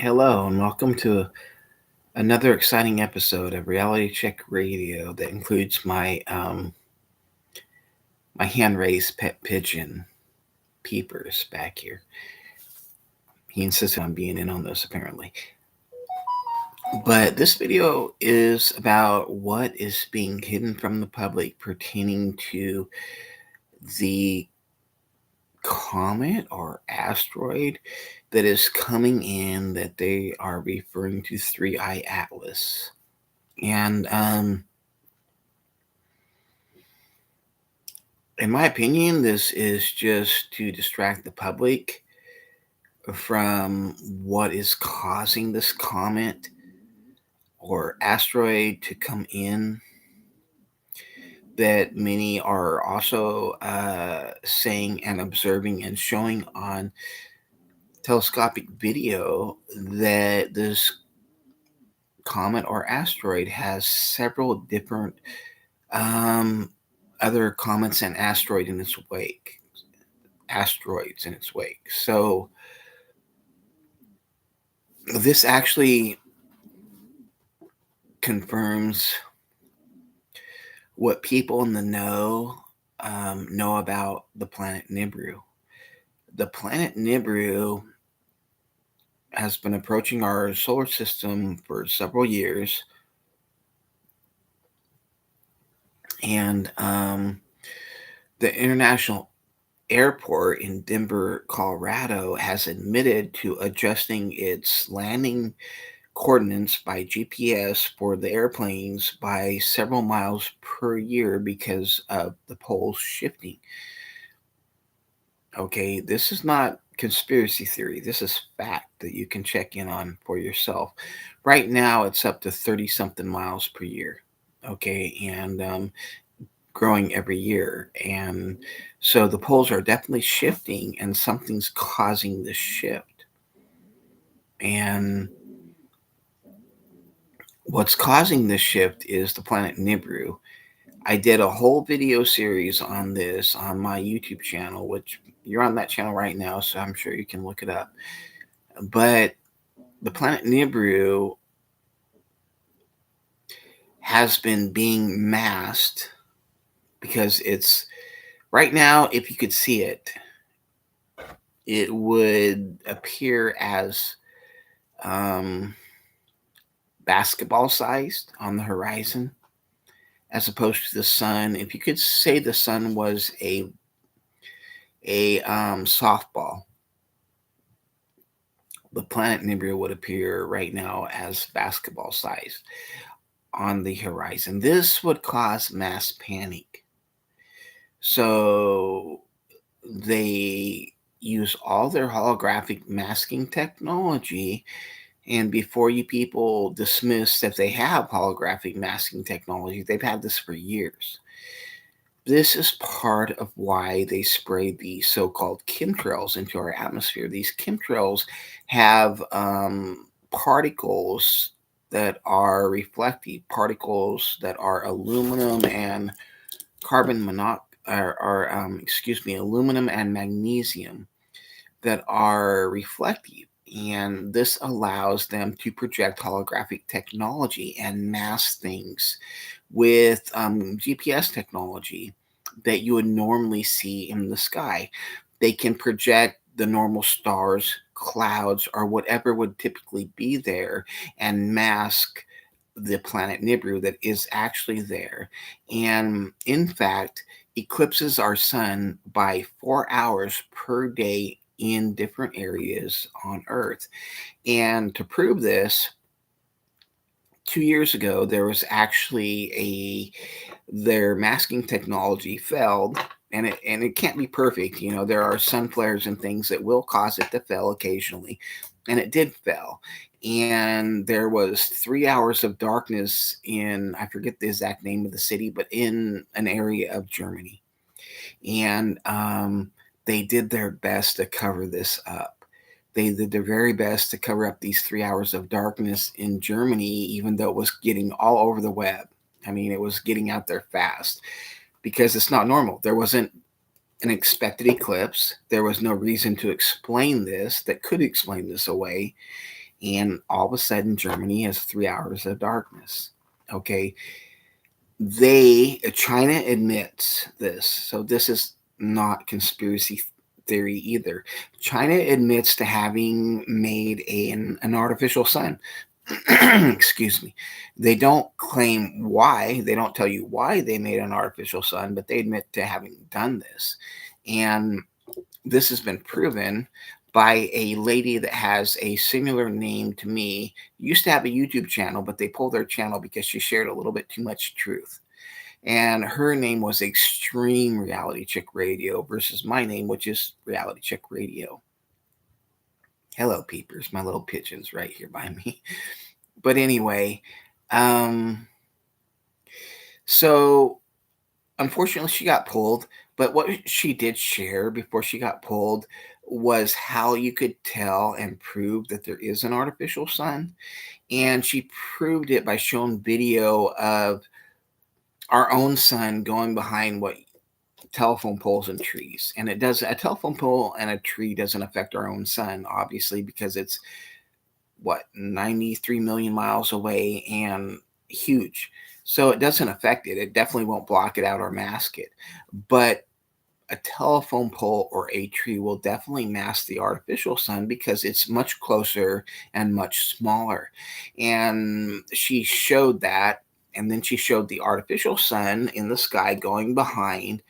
Hello, and welcome to another exciting episode of Reality Check Radio that includes my hand raised pet pigeon, Peepers, back here. He insisted on being in on this apparently. But this video is about what is being hidden from the public pertaining to the comet or asteroid that is coming in that they are referring to 3I Atlas. And in my opinion, this is just to distract the public from what is causing this comet or asteroid to come in. That many are also saying and observing and showing on telescopic video that this comet or asteroid has several different um, other comets and asteroids in its wake. So this actually confirms what people in the know about the planet Nibiru. The planet Nibiru has been approaching our solar system for several years, and the International Airport in Denver, Colorado, has admitted to adjusting its landing coordinates by GPS for the airplanes by several miles per year because of the poles shifting. Okay, this is not conspiracy theory. This is fact that you can check in on for yourself. Right now, it's up to 30 something miles per year. Okay, and growing every year. And so the poles are definitely shifting, and something's causing this shift. And what's causing this shift is the planet Nibiru. I did a whole video series on this on my YouTube channel, which you're on that channel right now, so I'm sure you can look it up. But the planet Nibiru has been being masked because it's right now, if you could see it, it would appear as um, basketball sized on the horizon as opposed to the sun. If you could say the sun was a softball, the planet Nibiru would appear right now as basketball sized on the horizon. This would cause mass panic. So they use all their holographic masking technology. And before you people dismiss that they have holographic masking technology, they've had this for years. This is part of why they spray the so-called chemtrails into our atmosphere. These chemtrails have particles that are reflective, particles that are aluminum and carbon monoxide, aluminum and magnesium that are reflective. And this allows them to project holographic technology and mask things with GPS technology that you would normally see in the sky. They can project the normal stars, clouds, or whatever would typically be there and mask the planet Nibiru that is actually there. And in fact, eclipses our sun by 4 hours per day in different areas on Earth. And to prove this, 2 years ago, there was actually their masking technology failed, and it can't be perfect. You know, there are sun flares and things that will cause it to fail occasionally, and it did fail. And there was 3 hours of darkness in, I forget the exact name of the city, but in an area of Germany. And they did their best to cover this up. They did their very best to cover up these 3 hours of darkness in Germany, even though it was getting all over the web. I mean, it was getting out there fast because it's not normal. There wasn't an expected eclipse. There was no reason to explain this that could explain this away. and all of a sudden Germany has 3 hours of darkness. Okay, China admits this, so this is not conspiracy theory either. China admits to having made an artificial sun. Excuse me. They don't claim why. They don't tell you why they made an artificial sun, but they admit to having done this. And this has been proven by a lady that has a similar name to me. Used to have a YouTube channel, but they pulled their channel because she shared a little bit too much truth. And her name was Extreme Reality Chick Radio versus my name, which is Reality Chick Radio. Hello, peepers, my little pigeons right here by me. But anyway, um, so unfortunately, she got pulled. But what she did share before she got pulled was how you could tell and prove that there is an artificial sun. And she proved it by showing video of our own sun going behind what telephone poles and trees. And it does, a telephone pole and a tree doesn't affect our own sun, obviously, because it's what, 93 million miles away and huge. So it doesn't affect it. It definitely won't block it out or mask it. But a telephone pole or a tree will definitely mask the artificial sun because it's much closer and much smaller. And she showed that. And then she showed the artificial sun in the sky going behind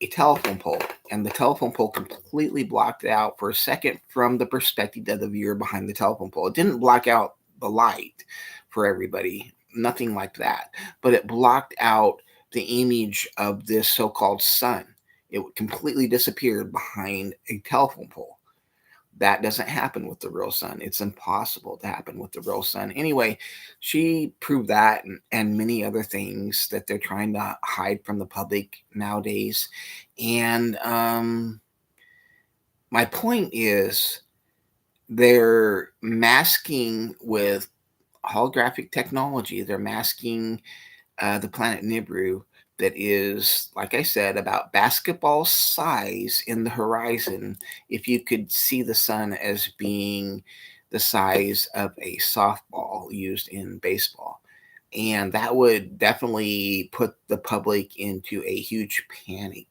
a telephone pole, and the telephone pole completely blocked it out for a second from the perspective of the viewer behind the telephone pole. It didn't block out the light for everybody, nothing like that, but it blocked out the image of this so-called sun. It completely disappeared behind a telephone pole. That doesn't happen with the real sun. It's impossible to happen with the real sun. Anyway, she proved that, and many other things that they're trying to hide from the public nowadays. And my point is, they're masking with holographic technology. They're masking the planet Nibiru, that is, like I said, about basketball size in the horizon. If you could see the sun as being the size of a softball used in baseball. And that would definitely put the public into a huge panic.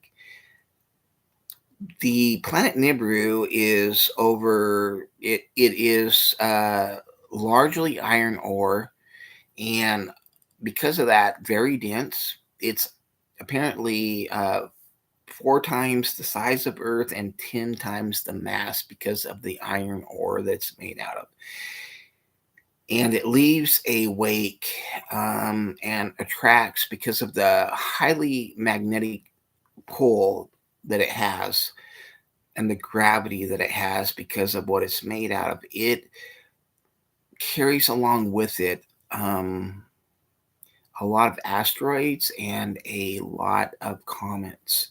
The planet Nibiru is over, it is largely iron ore, and because of that, very dense. It's apparently 4 times the size of Earth and 10 times the mass because of the iron ore that's made out of. And it leaves a wake and attracts because of the highly magnetic pull that it has and the gravity that it has because of what it's made out of. It carries along with it a lot of asteroids and a lot of comets.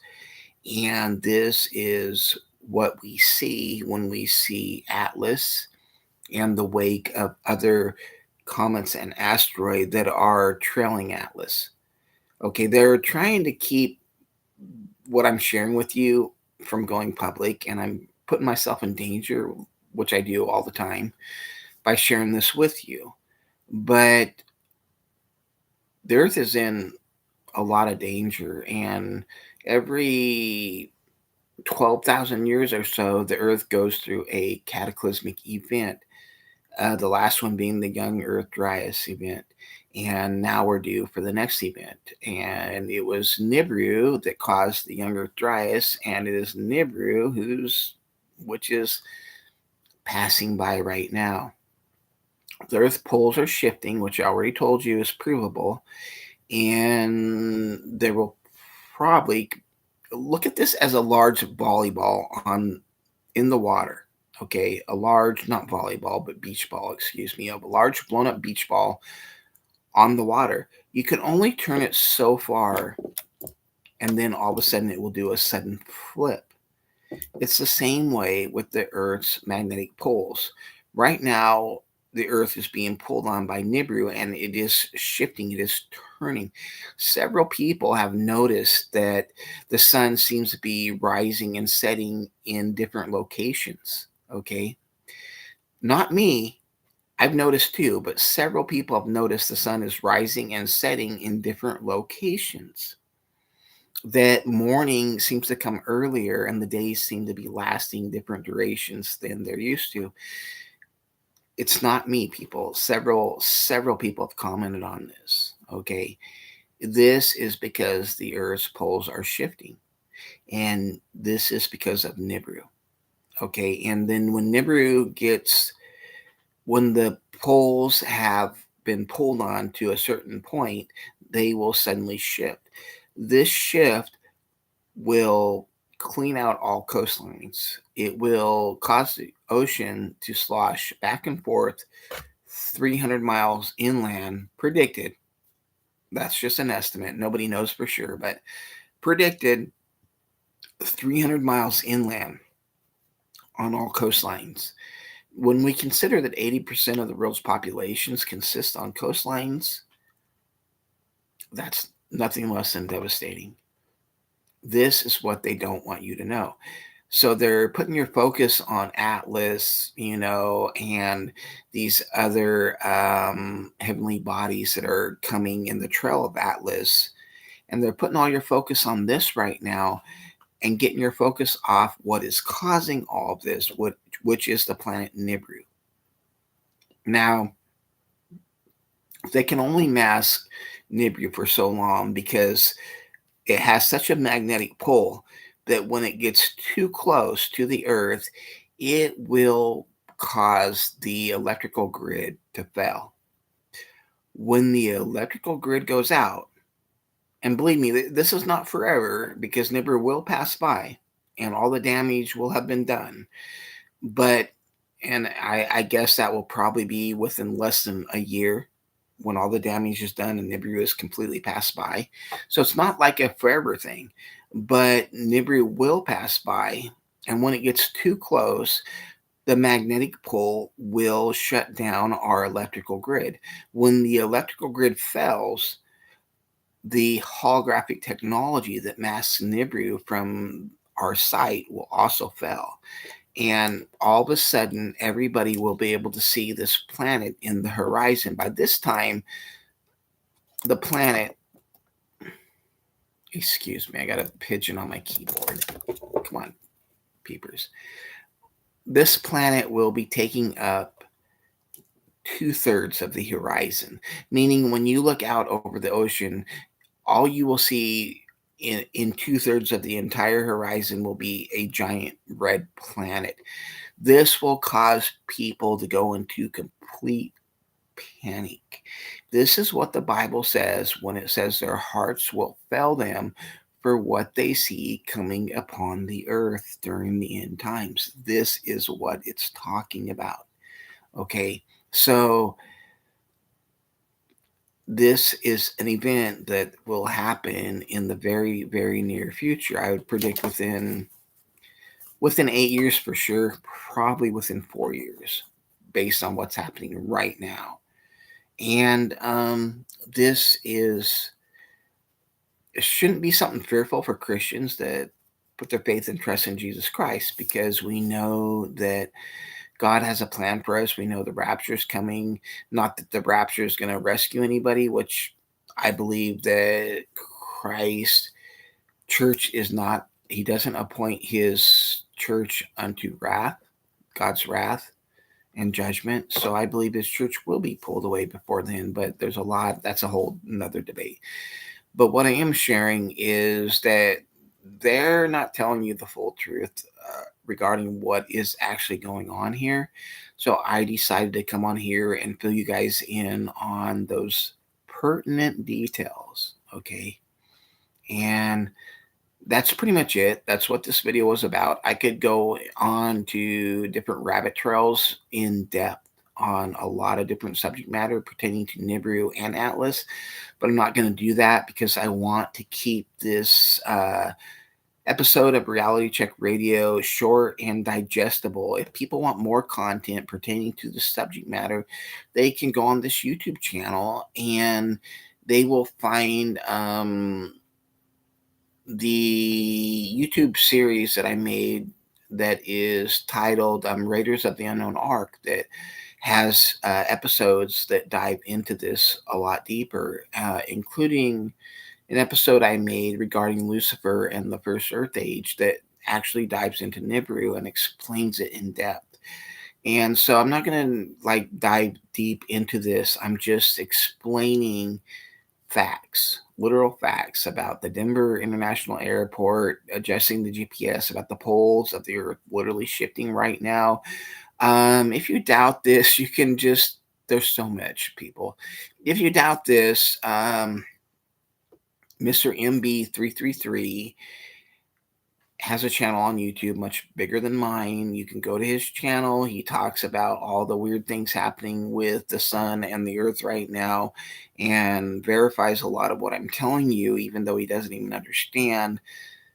And this is what we see when we see Atlas and the wake of other comets and asteroid that are trailing Atlas. Okay, they're trying to keep what I'm sharing with you from going public, and I'm putting myself in danger, which I do all the time, by sharing this with you. But the Earth is in a lot of danger, and every 12,000 years or so, the Earth goes through a cataclysmic event. The last one being the young Earth Dryas event. And now we're due for the next event. And it was Nibiru that caused the young Earth Dryas, and it is Nibiru which is passing by right now. The Earth poles are shifting, which I already told you is provable, and there will probably, look at this as a large volleyball in the water. Okay, a large, not volleyball, but beach ball, excuse me, of a large blown up beach ball on the water. You can only turn it so far, and then all of a sudden it will do a sudden flip. It's the same way with the Earth's magnetic poles. Right now, the Earth is being pulled on by Nibiru, and it is shifting, it is turning. Several people have noticed that the sun seems to be rising and setting in different locations. Okay. Not me. I've noticed too, but several people have noticed the sun is rising and setting in different locations. That morning seems to come earlier and the days seem to be lasting different durations than they're used to. It's not me, people. Several people have commented on this. Okay. This is because the Earth's poles are shifting. And this is because of Nibiru. Okay. And then when the poles have been pulled on to a certain point, they will suddenly shift. This shift will clean out all coastlines. It will cause the ocean to slosh back and forth 300 miles inland, predicted. That's just an estimate. Nobody knows for sure, but predicted 300 miles inland on all coastlines. When we consider that 80% of the world's populations consist on coastlines, that's nothing less than devastating. This is what they don't want you to know. So they're putting your focus on Atlas, and these other heavenly bodies that are coming in the trail of Atlas. And they're putting all your focus on this right now and getting your focus off what is causing all of this, which is the planet Nibiru. Now, they can only mask Nibiru for so long because it has such a magnetic pull that when it gets too close to the Earth, it will cause the electrical grid to fail. When the electrical grid goes out, and believe me, this is not forever because Nibiru will pass by and all the damage will have been done. But, and I guess that will probably be within less than a year when all the damage is done and Nibiru is completely passed by. So it's not like a forever thing, but Nibiru will pass by. And when it gets too close, the magnetic pull will shut down our electrical grid. When the electrical grid fails, the holographic technology that masks Nibiru from our sight will also fail. And all of a sudden, everybody will be able to see this planet in the horizon. By this time, the planet, excuse me, I got a pigeon on my keyboard. Come on, peepers. This planet will be taking up 2/3 of the horizon, meaning when you look out over the ocean, all you will see in 2/3 of the entire horizon will be a giant red planet. This will cause people to go into complete panic. This is what the Bible says when it says their hearts will fail them for what they see coming upon the earth during the end times. This is what it's talking about. Okay. So this is an event that will happen in the very, very near future. I would predict within 8 years for sure, probably within 4 years, based on what's happening right now. And this is it shouldn't be something fearful for Christians that put their faith and trust in Jesus Christ, because we know that God has a plan for us. We know the rapture is coming. Not that the rapture is going to rescue anybody, which I believe that Christ church is not, he doesn't appoint his church unto wrath, God's wrath and judgment. So I believe his church will be pulled away before then, but there's a lot, that's a whole another debate. But what I am sharing is that they're not telling you the full truth regarding what is actually going on here. So I decided to come on here and fill you guys in on those pertinent details. Okay. And that's pretty much it. That's what this video was about. I could go on to different rabbit trails in depth on a lot of different subject matter pertaining to Nibiru and Atlas, but I'm not going to do that because I want to keep this episode of Reality Check Radio short and digestible. If people want more content pertaining to the subject matter, they can go on this YouTube channel and they will find the YouTube series that I made that is titled Raiders of the Unknown Ark that has episodes that dive into this a lot deeper, including an episode I made regarding Lucifer and the first Earth Age that actually dives into Nibiru and explains it in depth. And so I'm not going to like dive deep into this. I'm just explaining facts, literal facts about the Denver International Airport, adjusting the GPS, about the poles of the Earth literally shifting right now. If you doubt this, you can just, there's so much, people. If you doubt this, Mr. MB333 has a channel on YouTube much bigger than mine. You can go to his channel. He talks about all the weird things happening with the sun and the earth right now and verifies a lot of what I'm telling you, even though he doesn't even understand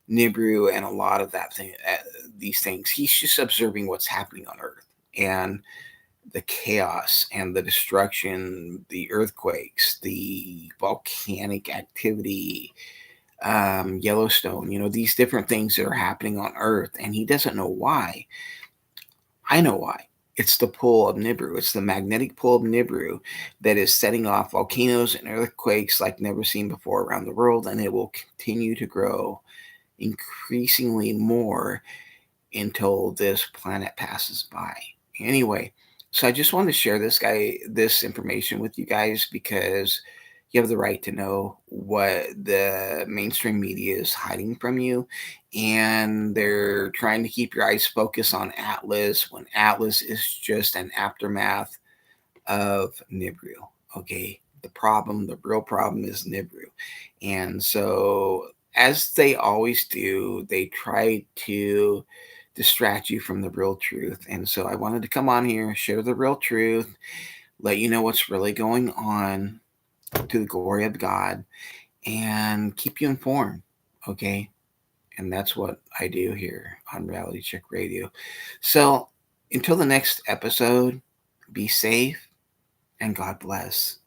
Nibiru and a lot of that thing, these things. He's just observing what's happening on earth and the chaos and the destruction, the earthquakes, the volcanic activity, Yellowstone, these different things that are happening on Earth, and he doesn't know why. I know why. It's the pull of Nibiru. It's the magnetic pull of Nibiru that is setting off volcanoes and earthquakes like never seen before around the world, and it will continue to grow increasingly more until this planet passes by. Anyway, so I just wanted to share this information with you guys because you have the right to know what the mainstream media is hiding from you. And they're trying to keep your eyes focused on Atlas when Atlas is just an aftermath of Nibiru. Okay. The real problem is Nibiru. And so, as they always do, they try to distract you from the real truth. And so, I wanted to come on here, share the real truth, let you know what's really going on to the glory of God, and keep you informed. Okay. And that's what I do here on Reality Check Radio. So, until the next episode, be safe and God bless.